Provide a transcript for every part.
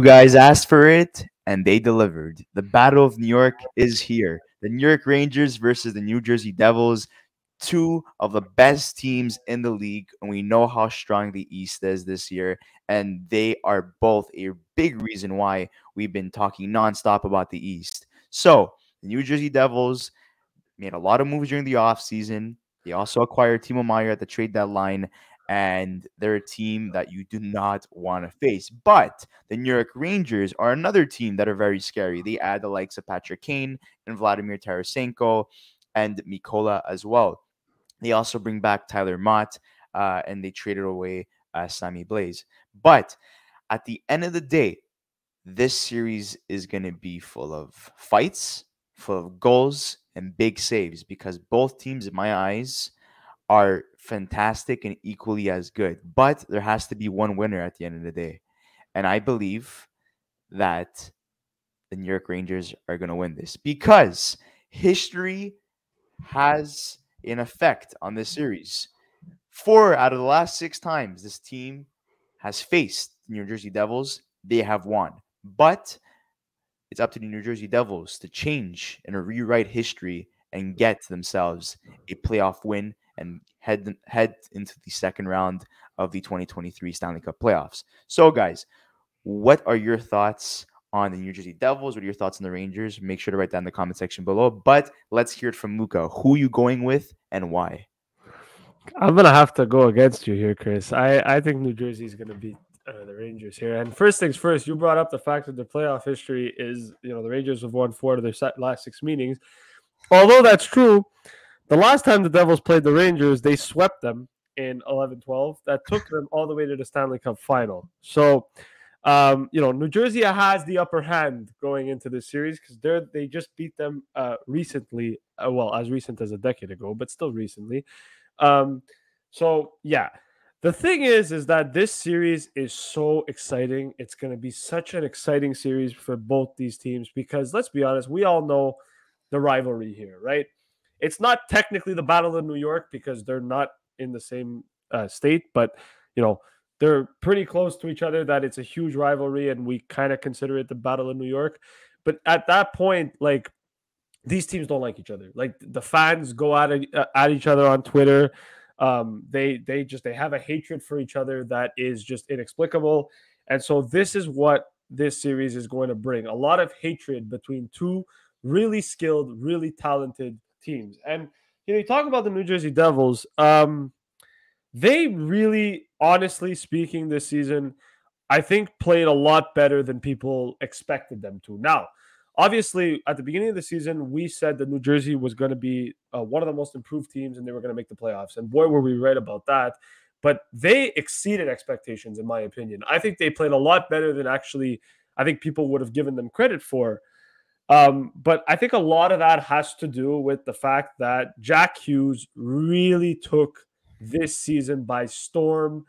You guys asked for it, and they delivered. The Battle of New York is here. The New York Rangers versus the New Jersey Devils, two of the best teams in the league, and we know how strong the East is this year. And they are both a big reason why we've been talking nonstop about the East. So, the New Jersey Devils made a lot of moves during the offseason. They also acquired Timo Meyer at the trade deadline, and they're a team that you do not want to face. But the New York Rangers are another team that are very scary. They add the likes of Patrick Kane and Vladimir Tarasenko and Mikola as well. They also bring back Tyler Mott, and they traded away Sammy Blaze. But at the end of the day, this series is going to be full of fights, full of goals, and big saves because both teams, in my eyes, are fantastic and equally as good. But there has to be one winner at the end of the day. And I believe that the New York Rangers are going to win this because history has an effect on this series. 4 out of the last 6 times this team has faced the New Jersey Devils, they have won. But it's up to the New Jersey Devils to change and rewrite history and get themselves a playoff win and head into the second round of the 2023 Stanley Cup Playoffs. So, guys, what are your thoughts on the New Jersey Devils? What are your thoughts on the Rangers? Make sure to write that in the comment section below. But let's hear it from Muka. Who are you going with and why? I'm gonna have to go against you here, Chris. I think New Jersey is gonna beat the Rangers here. And first things first, you brought up the fact that the playoff history is, the Rangers have won 4 of their last 6 meetings. Although that's true, the last time the Devils played the Rangers, they swept them in 11-12. That took them all the way to the Stanley Cup final. So, New Jersey has the upper hand going into this series because they just beat them recently. As recent as a decade ago, but still recently. So yeah, the thing is that this series is so exciting. It's going to be such an exciting series for both these teams because let's be honest, we all know the rivalry here, right? It's not technically the Battle of New York because they're not in the same state, but they're pretty close to each other. That it's a huge rivalry, and we kind of consider it the Battle of New York. But at that point, like, these teams don't like each other. Like, the fans go at each other on Twitter. They have a hatred for each other that is just inexplicable. And so this is what this series is going to bring. A lot of hatred between two really skilled, really talented teams. And you talk about the New Jersey Devils. They really, honestly speaking, this season, I think played a lot better than people expected them to. Now, obviously, at the beginning of the season, we said that New Jersey was going to be one of the most improved teams and they were going to make the playoffs. And boy, were we right about that. But they exceeded expectations, in my opinion. I think they played a lot better than actually I think people would have given them credit for. But I think a lot of that has to do with the fact that Jack Hughes really took this season by storm.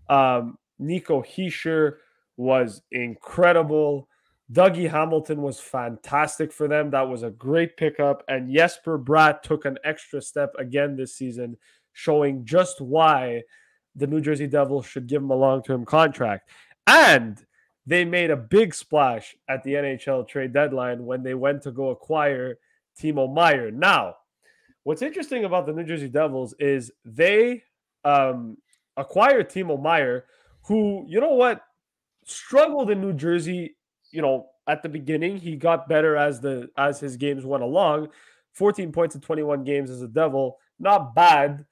Nico Hischier was incredible. Dougie Hamilton was fantastic for them. That was a great pickup. And Jesper Bratt took an extra step again this season, showing just why the New Jersey Devils should give him a long-term contract. And they made a big splash at the NHL trade deadline when they went to go acquire Timo Meyer. Now, what's interesting about the New Jersey Devils is they acquired Timo Meyer, who, struggled in New Jersey. At the beginning, he got better as his games went along. 14 points in 21 games as a Devil, not bad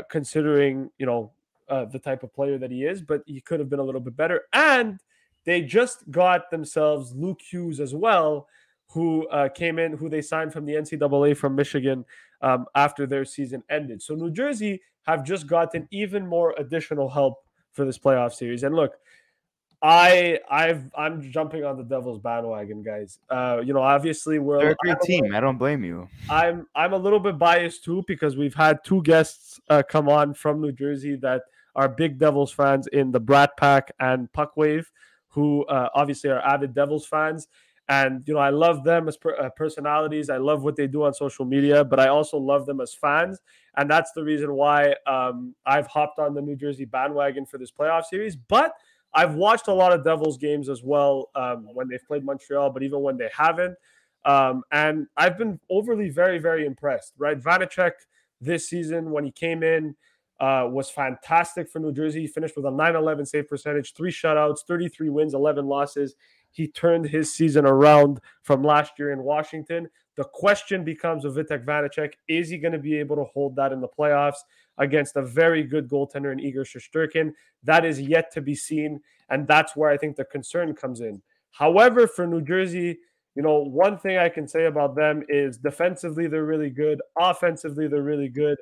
considering the type of player that he is, but he could have been a little bit better. And they just got themselves Luke Hughes as well, who came in, who they signed from the NCAA from Michigan after their season ended. So New Jersey have just gotten even more additional help for this playoff series. And look, I'm jumping on the Devils bandwagon, guys. Obviously They're a great team. I don't blame you. I'm a little bit biased too because we've had 2 guests come on from New Jersey that are big Devils fans in the Brat Pack and Puckwave, who obviously are avid Devils fans. And I love them as personalities. I love what they do on social media, but I also love them as fans. And that's the reason why I've hopped on the New Jersey bandwagon for this playoff series. But I've watched a lot of Devils games as well when they've played Montreal, but even when they haven't. And I've been overly very, very impressed, right? Vanacek this season, when he came in, was fantastic for New Jersey. He finished with a 911 save percentage, 3 shutouts, 33 wins, 11 losses. He turned his season around from last year in Washington. The question becomes with Vitek Vanacek, is he going to be able to hold that in the playoffs against a very good goaltender in Igor Shesterkin? That is yet to be seen, and that's where I think the concern comes in. However, for New Jersey, one thing I can say about them is defensively, they're really good. Offensively, they're really good.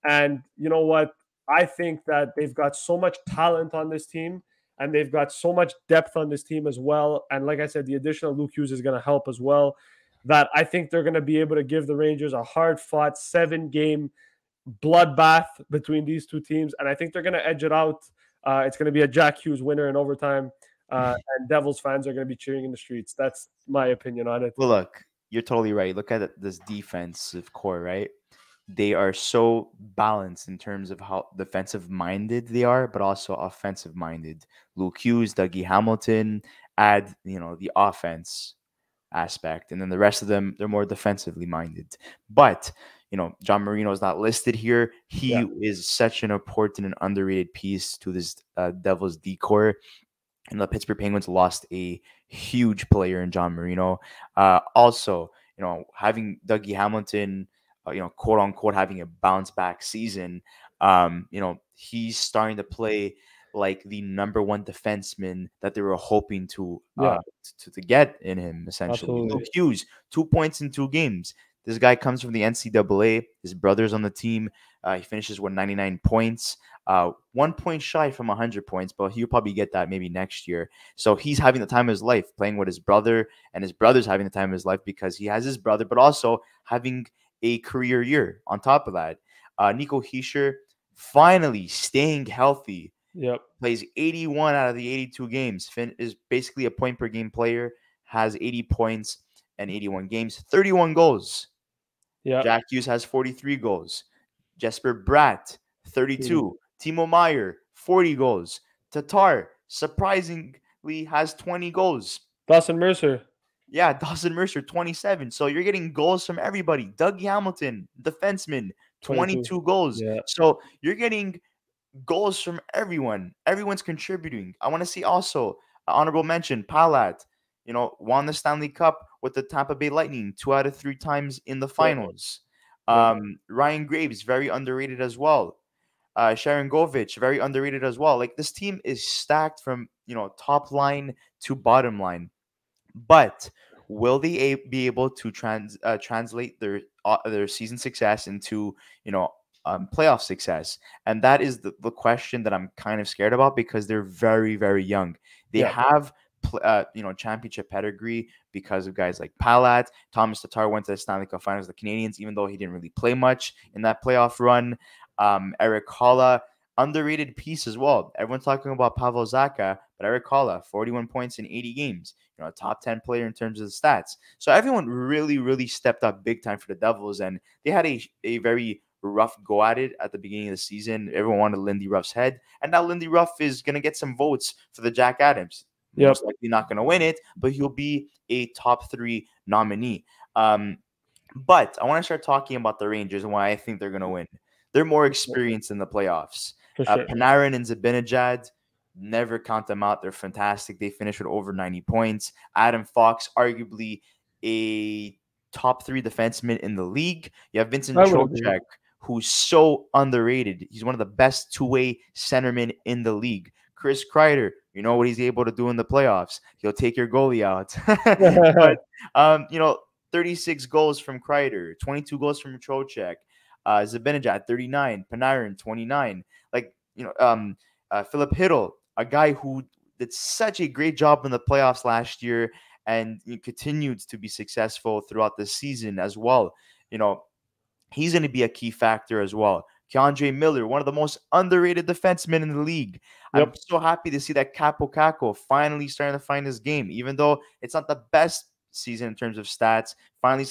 And you know what? I think that they've got so much talent on this team and they've got so much depth on this team as well. And like I said, the addition of Luke Hughes is going to help as well. That I think they're going to be able to give the Rangers a hard-fought 7-game bloodbath between these two teams. And I think they're going to edge it out. It's going to be a Jack Hughes winner in overtime. And Devils fans are going to be cheering in the streets. That's my opinion on it. Well, look, you're totally right. Look at this defensive core, right? They are so balanced in terms of how defensive minded they are, but also offensive minded. Luke Hughes, Dougie Hamilton add, the offense aspect, and then the rest of them, they're more defensively minded. But John Marino is not listed here. He is such an important and underrated piece to this Devils decor. And the Pittsburgh Penguins lost a huge player in John Marino. Also, having Dougie Hamilton, quote unquote, having a bounce back season. He's starting to play like the number one defenseman that they were hoping to get in him, essentially. Absolutely. Luke Hughes, 2 points in 2 games. This guy comes from the NCAA. His brother's on the team. He finishes with 99 points. 1 point shy from 100 points, but he'll probably get that maybe next year. So he's having the time of his life playing with his brother, and his brother's having the time of his life because he has his brother, but also having a career year on top of that. Nico Hischier finally staying healthy. Yep. Plays 81 out of the 82 games. Finn is basically a point per game player, has 80 points and 81 games, 31 goals. Yeah. Jack Hughes has 43 goals. Jesper Bratt, 32. Timo Meyer, 40 goals. Tatar, surprisingly, has 20 goals. Dawson Mercer. Yeah, Dawson Mercer, 27. So you're getting goals from everybody. Dougie Hamilton, defenseman, 22 goals. Yeah. So you're getting goals from everyone. Everyone's contributing. I want to see also honorable mention, Palat, won the Stanley Cup with the Tampa Bay Lightning 2 out of 3 times in the finals. Ryan Graves, very underrated as well. Sharon Govich, very underrated as well. Like, this team is stacked from, top line to bottom line. But will they be able to translate their season success into, playoff success? And that is the question that I'm kind of scared about because they're very, very young. They have championship pedigree because of guys like Palat. Thomas Tatar went to the Stanley Cup Finals, the Canadians, even though he didn't really play much in that playoff run. Eric Holla, underrated piece as well. Everyone's talking about Pavel Zacha, but Eric Holla, 41 points in 80 games. A top 10 player in terms of the stats. So everyone really, really stepped up big time for the Devils, and they had a very rough go at it at the beginning of the season. Everyone wanted Lindy Ruff's head, and now Lindy Ruff is going to get some votes for the Jack Adams. Most likely not going to win it, but he'll be a top 3 nominee. But I want to start talking about the Rangers and why I think they're going to win. They're more experienced in the playoffs. For sure. Panarin and Zibanejad, never count them out. They're fantastic. They finished with over 90 points. Adam Fox, arguably a top 3 defenseman in the league. You have Vincent Trocheck, who's so underrated. He's one of the best two-way centermen in the league. Chris Kreider, you know what he's able to do in the playoffs. He'll take your goalie out. But, 36 goals from Kreider, 22 goals from Trocheck. Zibanejad, 39. Panarin, 29. Philip Hiddle, a guy who did such a great job in the playoffs last year and continued to be successful throughout the season as well. He's going to be a key factor as well. Keandre Miller, one of the most underrated defensemen in the league. Yep. I'm so happy to see that Capo Caco finally starting to find his game, even though it's not the best season in terms of stats. Finally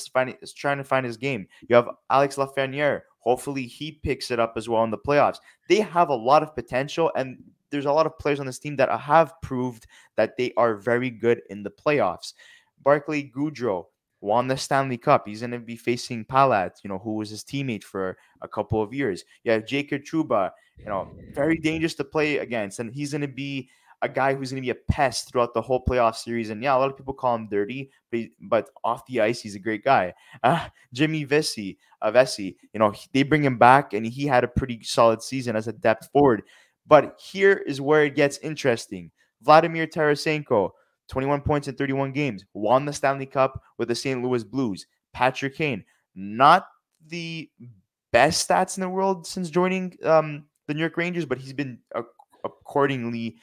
is trying to find his game. You have Alex Lafreniere. Hopefully he picks it up as well in the playoffs. They have a lot of potential, and there's a lot of players on this team that have proved that they are very good in the playoffs. Barclay Goodrow won the Stanley Cup. He's going to be facing Palat, who was his teammate for a couple of years. You have Jacob Trouba, very dangerous to play against, and he's going to be a guy who's going to be a pest throughout the whole playoff series. And yeah, a lot of people call him dirty, but off the ice, he's a great guy. Jimmy Vesey, they bring him back, and he had a pretty solid season as a depth forward. But here is where it gets interesting. Vladimir Tarasenko, 21 points in 31 games, won the Stanley Cup with the St. Louis Blues. Patrick Kane, not the best stats in the world since joining the New York Rangers, but he's been according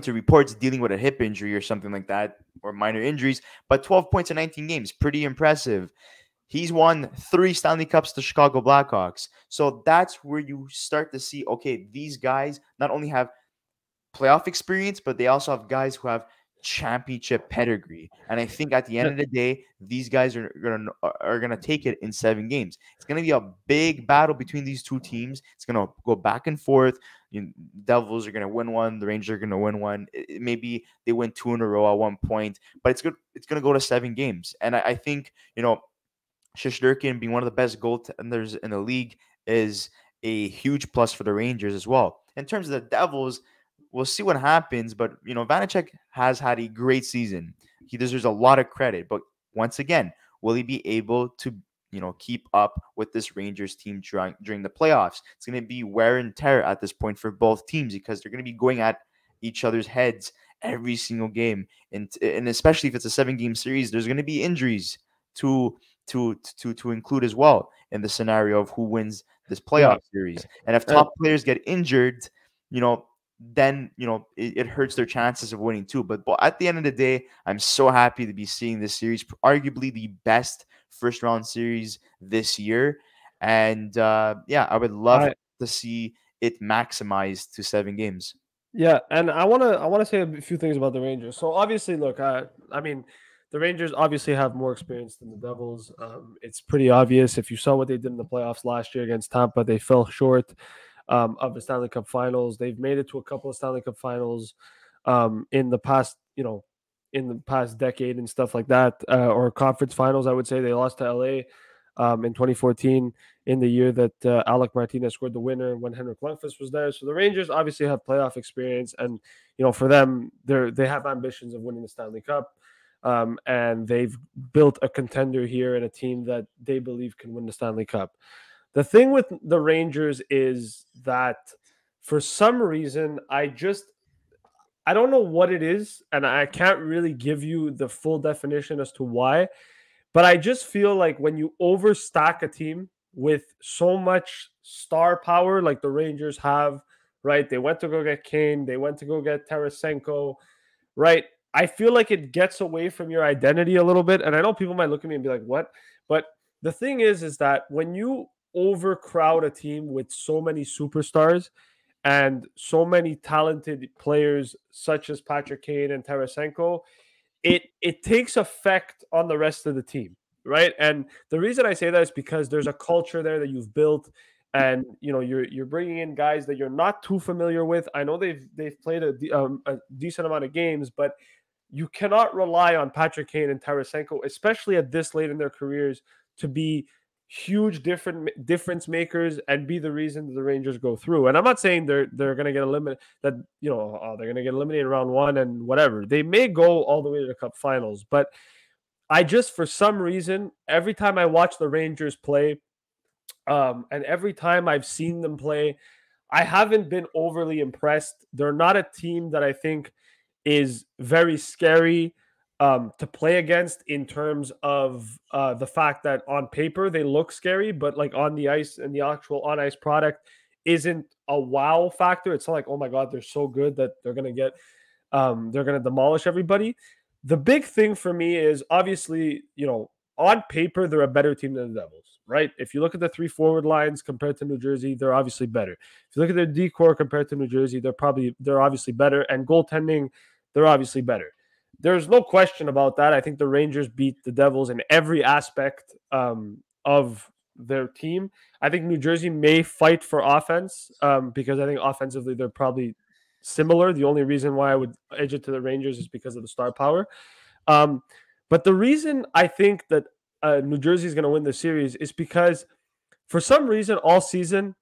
to reports, dealing with a hip injury or something like that, or minor injuries. But 12 points in 19 games, pretty impressive. He's won 3 Stanley Cups to Chicago Blackhawks. So that's where you start to see, okay, these guys not only have playoff experience, but they also have guys who have championship pedigree. And I think at the end of the day, these guys are gonna take it in 7 games. It's gonna be a big battle between these two teams. It's gonna go back and forth. Devils are gonna win one, the Rangers are gonna win one. Maybe they win 2 in a row at one point, but it's good. It's gonna go to 7 games. And I think Shesterkin being one of the best goaltenders in the league is a huge plus for the Rangers as well. In terms of the Devils, we'll see what happens, but Vanecek has had a great season. He deserves a lot of credit, but once again, will he be able to keep up with this Rangers team during the playoffs? It's going to be wear and tear at this point for both teams because they're going to be going at each other's heads every single game, and especially if it's a 7-game series, there's going to be injuries to include as well in the scenario of who wins this playoff series. And if top players get injured, then it hurts their chances of winning too. But at the end of the day, I'm so happy to be seeing this series, arguably the best first round series this year. And I would love to see it maximized to 7 games. Yeah, and I wanna say a few things about the Rangers. So obviously, look, I mean, the Rangers obviously have more experience than the Devils. It's pretty obvious. If you saw what they did in the playoffs last year against Tampa, they fell short of the Stanley Cup Finals. They've made it to a couple of Stanley Cup Finals in the past, in the past decade and stuff like that, or conference finals. I would say they lost to LA in 2014 in the year that Alec Martinez scored the winner when Henrik Lundqvist was there. So the Rangers obviously have playoff experience, and for them, they have ambitions of winning the Stanley Cup. And they've built a contender here and a team that they believe can win the Stanley Cup. The thing with the Rangers is that for some reason, I don't know what it is, and I can't really give you the full definition as to why, but I just feel like when you overstack a team with so much star power like the Rangers have, right? They went to go get Kane, they went to go get Tarasenko, right? I feel like it gets away from your identity a little bit. And I know people might look at me and be like, what? But the thing is that when you overcrowd a team with so many superstars and so many talented players such as Patrick Kane and Tarasenko, it takes effect on the rest of the team, right? And the reason I say that is because there's a culture there that you've built, and you're bringing in guys that you're not too familiar with. I know they've played a decent amount of games, but you cannot rely on Patrick Kane and Tarasenko, especially at this late in their careers, to be huge difference makers and be the reason that the Rangers go through. And I'm not saying they're going to get eliminated, that they're going to get eliminated in round 1 and whatever. They may go all the way to the Cup Finals, but I just, for some reason, every time I watch the Rangers play, and every time I've seen them play, I haven't been overly impressed. They're not a team that I think is very scary to play against in terms of the fact that on paper they look scary, but like on the ice and the actual on ice product isn't a wow factor. It's not like, oh my God, they're so good that they're going to demolish everybody. The big thing for me is obviously, on paper, they're a better team than the Devils, right? If you look at the 3 forward lines compared to New Jersey, they're obviously better. If you look at their D-core compared to New Jersey, they're obviously better. And goaltending, they're obviously better. There's no question about that. I think the Rangers beat the Devils in every aspect of their team. I think New Jersey may fight for offense because I think offensively they're probably similar. The only reason why I would edge it to the Rangers is because of the star power. Um, but the reason I think that New Jersey is going to win the series is because for some reason all season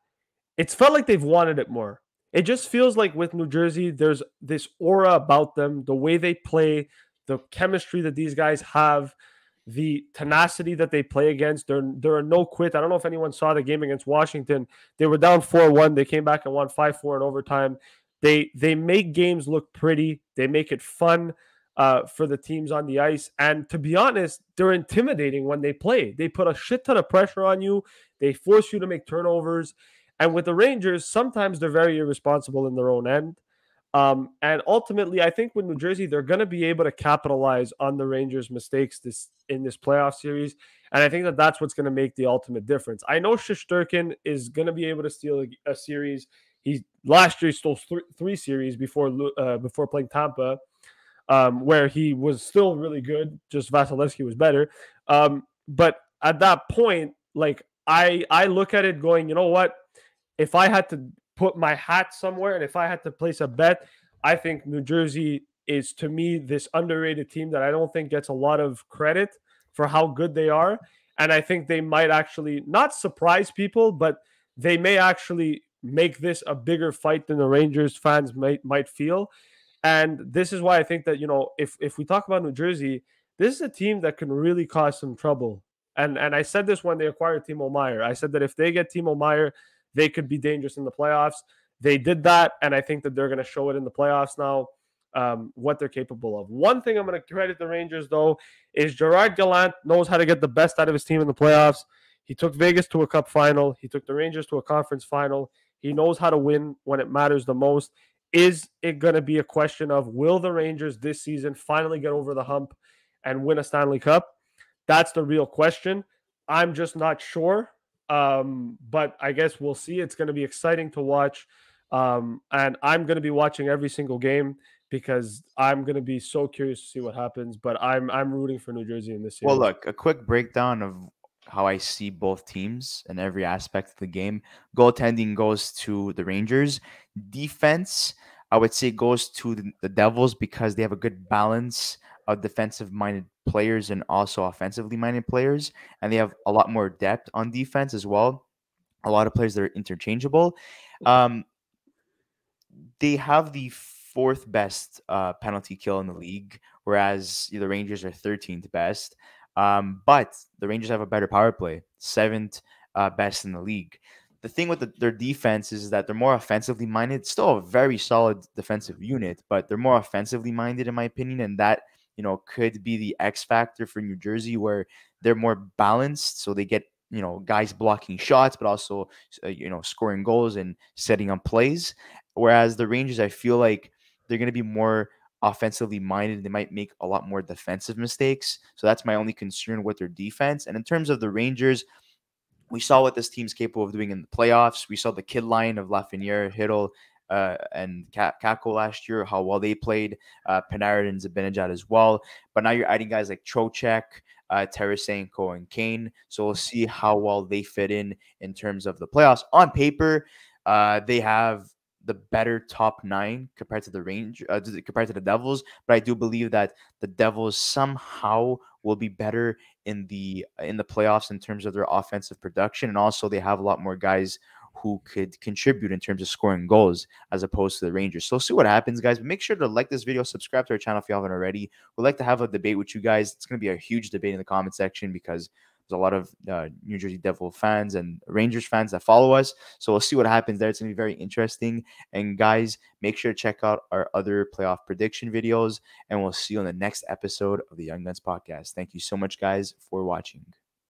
it's felt like they've wanted it more. It just feels like with New Jersey, there's this aura about them, the way they play, the chemistry that these guys have, the tenacity that they play against. They're a no quit. I don't know if anyone saw the game against Washington. They were down 4-1. They came back and won 5-4 in overtime. They make games look pretty. They make it fun for the teams on the ice. And to be honest, they're intimidating when they play. They put a shit ton of pressure on you. They force you to make turnovers. And with the Rangers, sometimes they're very irresponsible in their own end. And ultimately, I think with New Jersey, they're going to be able to capitalize on the Rangers' mistakes in this playoff series. And I think that that's what's going to make the ultimate difference. I know Shesterkin is going to be able to steal a series. He last year stole three series before playing Tampa, where he was still really good. Just Vasilevsky was better. But at that point, like I look at it going, you know what? If I had to put my hat somewhere and if I had to place a bet, I think New Jersey is, to me, this underrated team that I don't think gets a lot of credit for how good they are. And I think they might actually not surprise people, but they may actually make this a bigger fight than the Rangers fans might feel. And this is why I think that, if we talk about New Jersey, this is a team that can really cause some trouble. And I said this when they acquired Timo Meier. I said that if they get Timo Meier, they could be dangerous in the playoffs. They did that, and I think that they're going to show it in the playoffs now, what they're capable of. One thing I'm going to credit the Rangers, though, is Gerard Gallant knows how to get the best out of his team in the playoffs. He took Vegas to a cup final. He took the Rangers to a conference final. He knows how to win when it matters the most. Is it going to be a question of will the Rangers this season finally get over the hump and win a Stanley Cup? That's the real question. I'm just not sure. But I guess we'll see. It's going to be exciting to watch. And I'm going to be watching every single game because I'm going to be so curious to see what happens. But I'm rooting for New Jersey in this series. Well, look, a quick breakdown of how I see both teams in every aspect of the game. Goaltending goes to the Rangers. Defense, I would say, goes to the Devils because they have a good balance of defensive-minded players and also offensively-minded players, and they have a lot more depth on defense as well. A lot of players that are interchangeable. They have the fourth best penalty kill in the league, whereas the Rangers are 13th best. But the Rangers have a better power play, seventh best in the league. The thing with their defense is that they're more offensively minded. Still a very solid defensive unit, but they're more offensively minded, in my opinion, and that could be the X factor for New Jersey, where they're more balanced, so they get guys blocking shots, but also scoring goals and setting up plays. Whereas the Rangers, I feel like they're going to be more offensively minded. They might make a lot more defensive mistakes. So that's my only concern with their defense. And in terms of the Rangers, we saw what this team's capable of doing in the playoffs. We saw the kid line of Lafreniere, Hiddle, and Kako last year, how well they played. Panarin and Zibanejad as well. But now you're adding guys like Trocheck, Tarasenko, and Kane. So we'll see how well they fit in terms of the playoffs. On paper, they have the better top nine compared to compared to the Devils, but I do believe that the Devils somehow will be better in the playoffs in terms of their offensive production, and also they have a lot more guys who could contribute in terms of scoring goals as opposed to the Rangers. So see what happens, guys. But make sure to like this video, subscribe to our channel if you haven't already. We'd like to have a debate with you guys. It's going to be a huge debate in the comment section because there's a lot of New Jersey Devil fans and Rangers fans that follow us. So we'll see what happens there. It's going to be very interesting. And guys, make sure to check out our other playoff prediction videos. And we'll see you on the next episode of the Young Guns podcast. Thank you so much, guys, for watching.